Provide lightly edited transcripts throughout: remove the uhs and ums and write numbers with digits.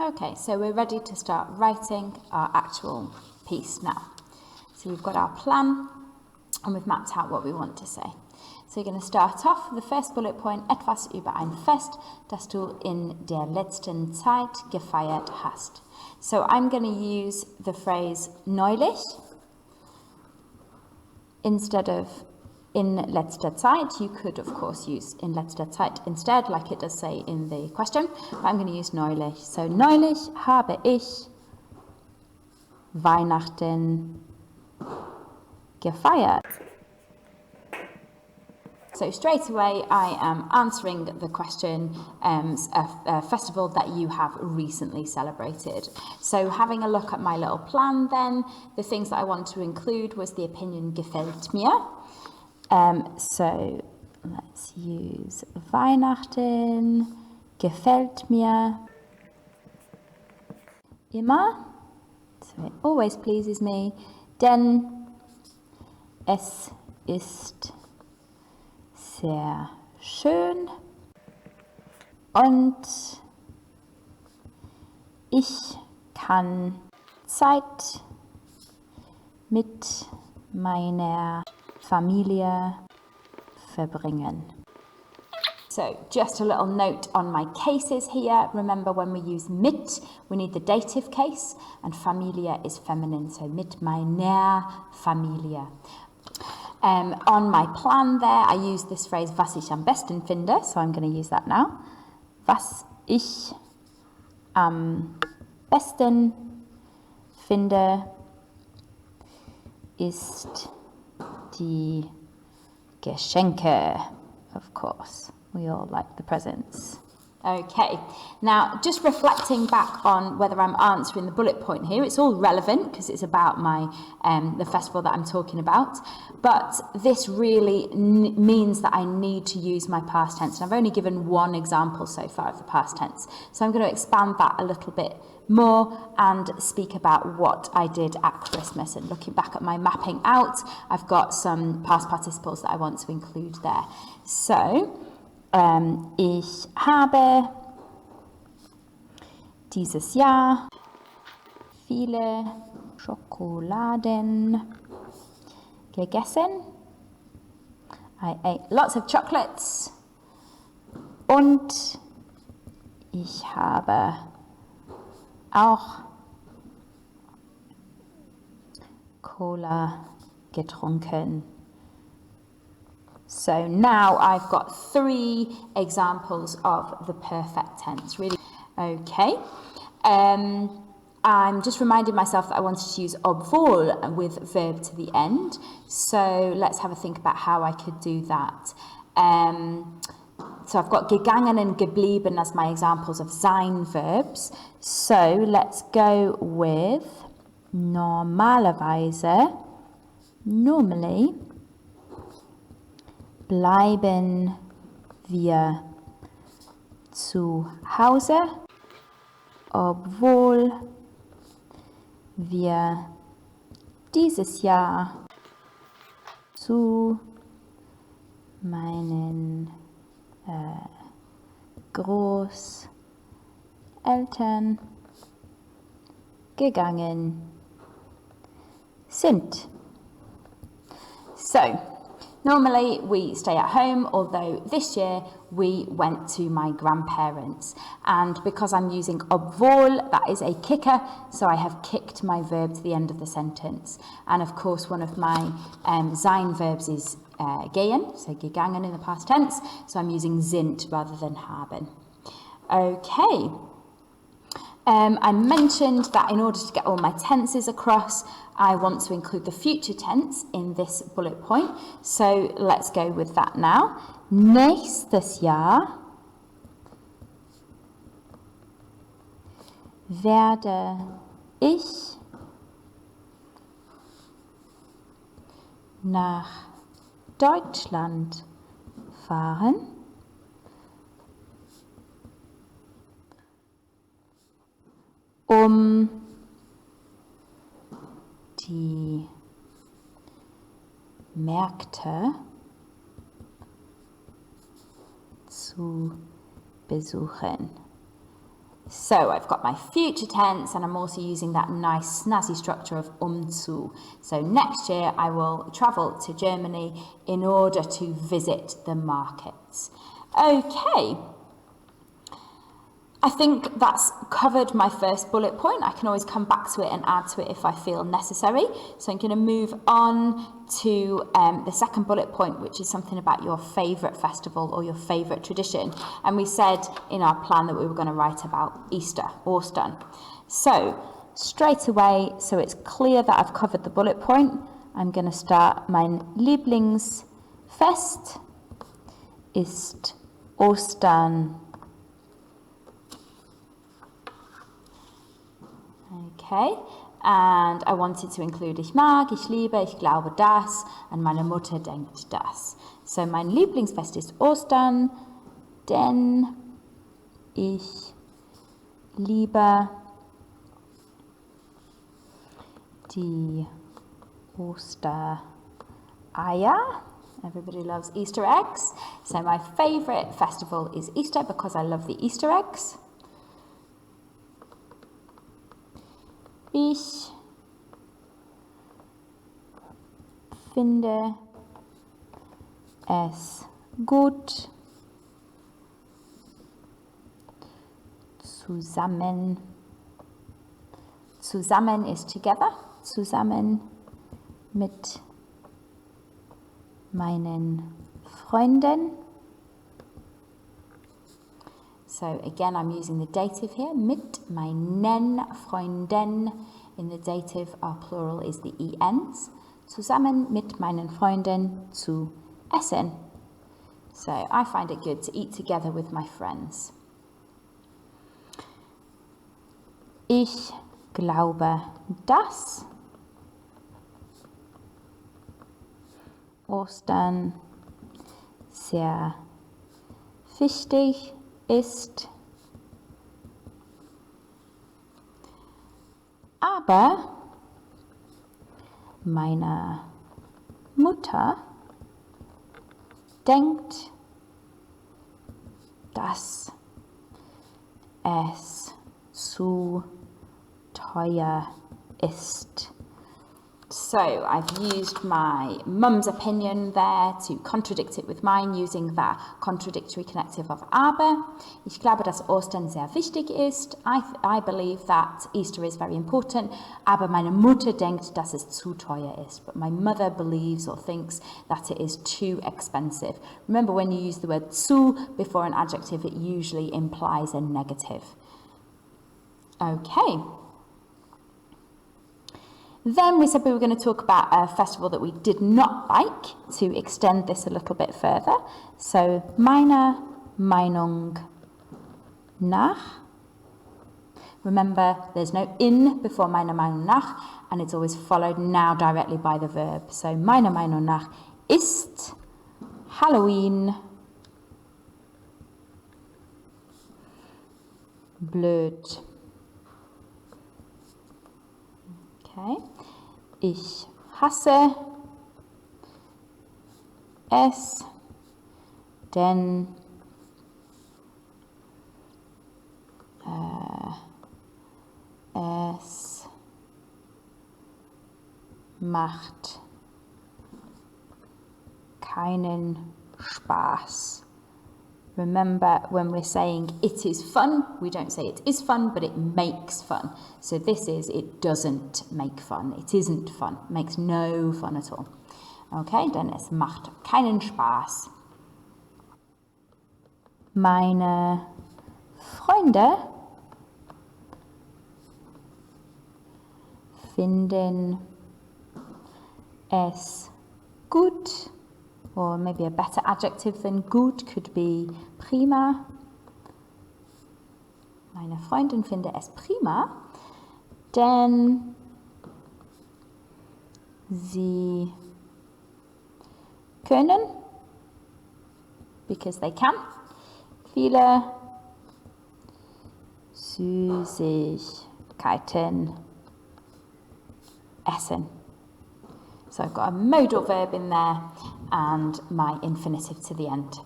Okay, so we're ready to start writing our actual piece now. So we've got our plan and we've mapped out what we want to say. So we're going to start off with the first bullet point, etwas über ein Fest, das du in der letzten Zeit gefeiert hast. So I'm going to use the phrase neulich instead of in letzter Zeit. You could, of course, use in letzter Zeit instead, like it does say in the question. But I'm going to use neulich. So neulich habe ich Weihnachten gefeiert. So straight away, I am answering the question, a festival that you have recently celebrated. So having a look at my little plan then, the things that I want to include was the opinion gefällt mir. So let's use Weihnachten gefällt mir immer. So it always pleases me, denn es ist sehr schön und ich kann Zeit mit meiner Familie verbringen. So just a little note on my cases here. Remember, when we use mit, we need the dative case, and Familie is feminine, so mit meiner Familie. On my plan there, I use this phrase, was ich am besten finde, so I'm going to use that now. Was ich am besten finde, ist die Geschenke, of course. We all like the presents. Okay, now just reflecting back on whether I'm answering the bullet point here, it's all relevant because it's about my the festival that I'm talking about, but this really means that I need to use my past tense. And I've only given one example so far of the past tense, so I'm going to expand that a little bit more and speak about what I did at Christmas. And looking back at my mapping out, I've got some past participles that I want to include there. So ich habe dieses Jahr viele Schokoladen gegessen. I ate lots of chocolates. Und ich habe auch Cola getrunken. So now I've got 3 examples of the perfect tense. Really, okay. I'm just reminding myself that I wanted to use obwohl with verb to the end. So let's have a think about how I could do that. So I've got gegangen and geblieben as my examples of sein verbs. So let's go with normalerweise, normally, bleiben wir zu Hause, obwohl wir dieses Jahr zu meinen Großeltern gegangen sind. So, normally we stay at home, although this year we went to my grandparents. And because I'm using obwohl, that is a kicker, so I have kicked my verb to the end of the sentence. And of course, one of my sein verbs is gehen, so gegangen in the past tense, so I'm using sind rather than haben. Okay. I mentioned that in order to get all my tenses across, I want to include the future tense in this bullet point. So let's go with that now. Nächstes Jahr werde ich nach Deutschland fahren. Um die Märkte zu besuchen. So I've got my future tense, and I'm also using that nice snazzy structure of zu. So next year I will travel to Germany in order to visit the markets. Okay. I think that's covered my first bullet point. I can always come back to it and add to it if I feel necessary. So I'm going to move on to the second bullet point, which is something about your favourite festival or your favourite tradition. And we said in our plan that we were going to write about Easter, Ostern. So straight away, so it's clear that I've covered the bullet point, I'm going to start. Mein Lieblingsfest ist Ostern. Okay, and I wanted to include ich mag, ich liebe, ich glaube das, und meine Mutter denkt das. So mein Lieblingsfest ist Ostern, denn ich liebe die Ostereier. Everybody loves Easter eggs. So my favourite festival is Easter because I love the Easter eggs. Ich finde es gut, zusammen. Zusammen is together. Zusammen mit meinen Freunden. So again, I'm using the dative here, mit meinen Freunden. In the dative, our plural is the ENs. Zusammen mit meinen Freunden zu essen. So I find it good to eat together with my friends. Ich glaube, dass Ostern sehr wichtig ist, aber meine Mutter denkt, dass es zu teuer ist. So I've used my mum's opinion there to contradict it with mine using that contradictory connective of aber. Ich glaube, dass Ostern sehr wichtig ist. I believe that Easter is very important. Aber meine Mutter denkt, dass es zu teuer ist. But my mother believes or thinks that it is too expensive. Remember, when you use the word zu before an adjective, it usually implies a negative. Okay. Then we said we were going to talk about a festival that we did not like, to extend this a little bit further. So, meiner Meinung nach. Remember, there's no in before meiner Meinung nach, and it's always followed now directly by the verb. So, meiner Meinung nach ist Halloween blöd. Okay. Ich hasse es, denn es macht keinen Spaß. Remember, when we're saying it is fun, we don't say it is fun, but it makes fun. So this is, it doesn't make fun. It isn't fun. It makes no fun at all. Okay, denn es macht keinen Spaß. Meine Freunde finden es gut. Or maybe a better adjective than gut could be prima. Meine Freundin finde es prima, denn sie können, because they can, viele Süßigkeiten essen. So I've got a modal verb in there and my infinitive to the end.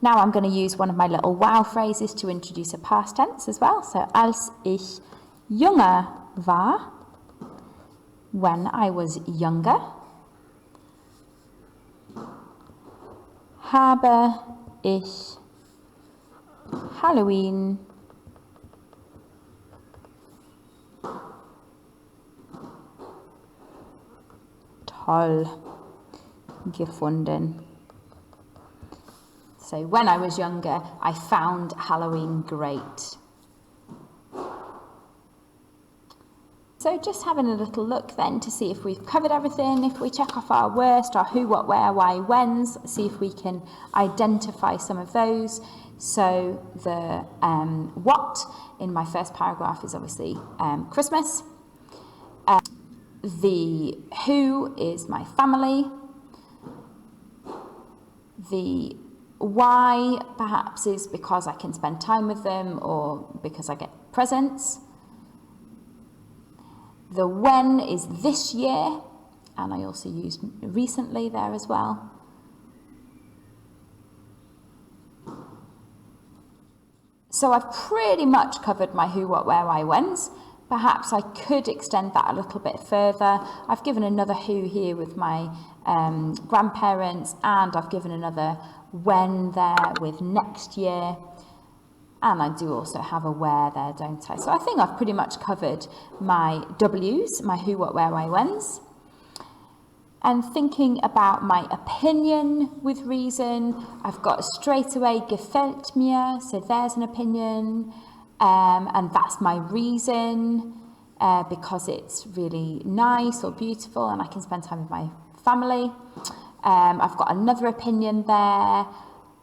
Now I'm going to use one of my little wow phrases to introduce a past tense as well. So, als ich jünger war, when I was younger, habe ich Halloween toll gefunden. So when I was younger, I found Halloween great. So just having a little look then to see if we've covered everything, if we check off our worst, our who, what, where, why, whens, see if we can identify some of those. So the what in my first paragraph is obviously Christmas. The who is my family. The why perhaps is because I can spend time with them or because I get presents. The when is this year, and I also used recently there as well. So I've pretty much covered my who, what, where, why, whens. Perhaps I could extend that a little bit further. I've given another who here with my grandparents, and I've given another when there with next year. And I do also have a where there, don't I? So I think I've pretty much covered my W's, my who, what, where, why, whens. And thinking about my opinion with reason, I've got straight away gefällt mir, so there's an opinion. And that's my reason, because it's really nice or beautiful and I can spend time with my family. I've got another opinion there.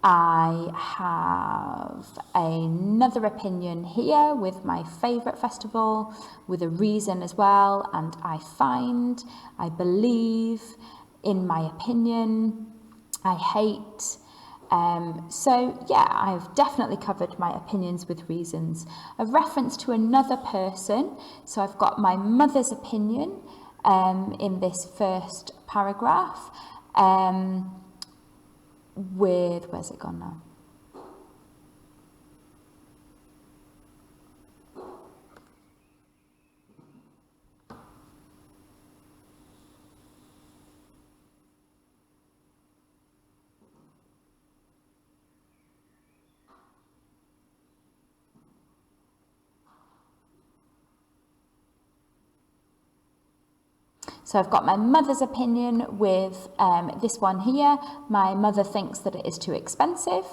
I have another opinion here with my favourite festival, with a reason as well, and I find, I believe, in my opinion, I hate. So yeah, I've definitely covered my opinions with reasons. A reference to another person, so I've got my mother's opinion in this first paragraph. With, where's it gone now? So I've got my mother's opinion with this one here. My mother thinks that it is too expensive.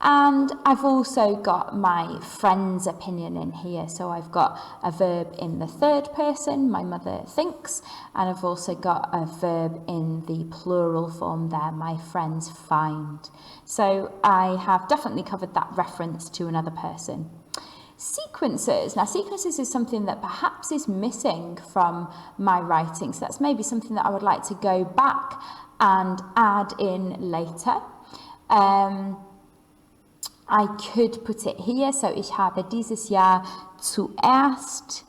And I've also got my friend's opinion in here. So I've got a verb in the third person, my mother thinks, and I've also got a verb in the plural form there, my friends find. So I have definitely covered that reference to another person. Sequences. Now, sequences is something that perhaps is missing from my writing. So that's maybe something that I would like to go back and add in later. I could put it here. So ich habe dieses Jahr zuerst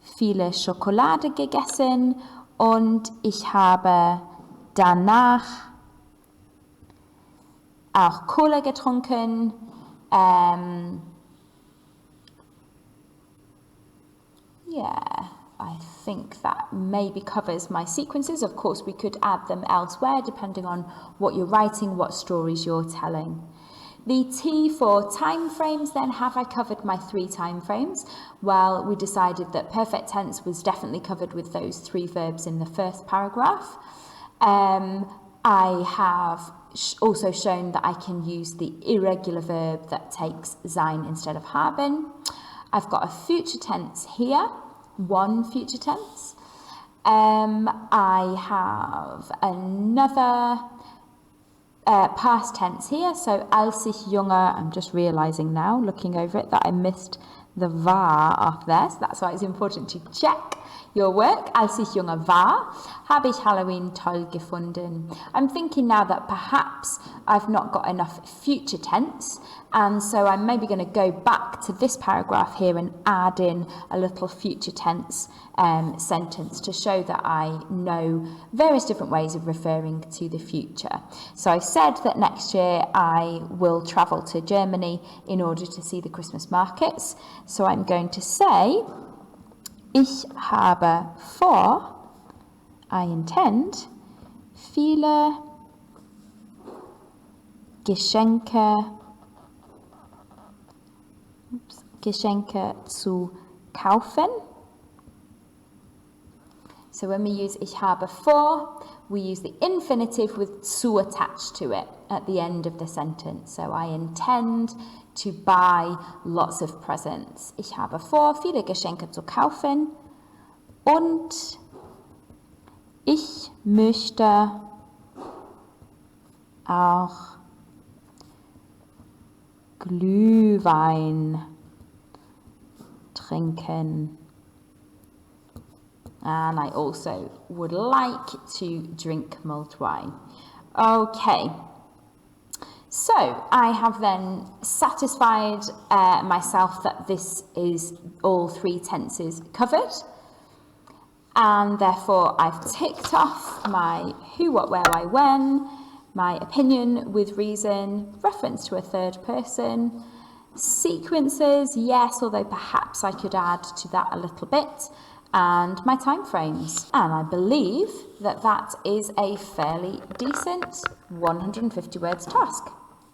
viele Schokolade gegessen und ich habe danach auch Cola getrunken. Yeah, I think that maybe covers my sequences. Of course, we could add them elsewhere depending on what you're writing, what stories you're telling. The T for time frames then, have I covered my 3 time frames? Well, we decided that perfect tense was definitely covered with those 3 verbs in the first paragraph. I have also shown that I can use the irregular verb that takes sein instead of haben. I've got a future tense here, 1 future tense. I have another past tense here, so als ich jünger, I'm just realising now, looking over it, that I missed the war up there, so that's why it's important to check your work. Als ich jünger war, habe ich Halloween toll gefunden. I'm thinking now that perhaps I've not got enough future tense, and so I'm maybe going to go back to this paragraph here and add in a little future tense sentence to show that I know various different ways of referring to the future. So I said that next year I will travel to Germany in order to see the Christmas markets. So I'm going to say, ich habe vor, I intend, viele Geschenke zu kaufen. So when we use ich habe vor, we use the infinitive with zu attached to it at the end of the sentence. So I intend to buy lots of presents. Ich habe vor, viele Geschenke zu kaufen. Und ich möchte auch Glühwein trinken. And I also would like to drink mulled wine. Okay, so I have then satisfied myself that this is all three tenses covered, and therefore I've ticked off my who, what, where, why, when, my opinion with reason, reference to a third person, sequences, yes, although perhaps I could add to that a little bit, and my time frames. And I believe that that is a fairly decent 150 words task.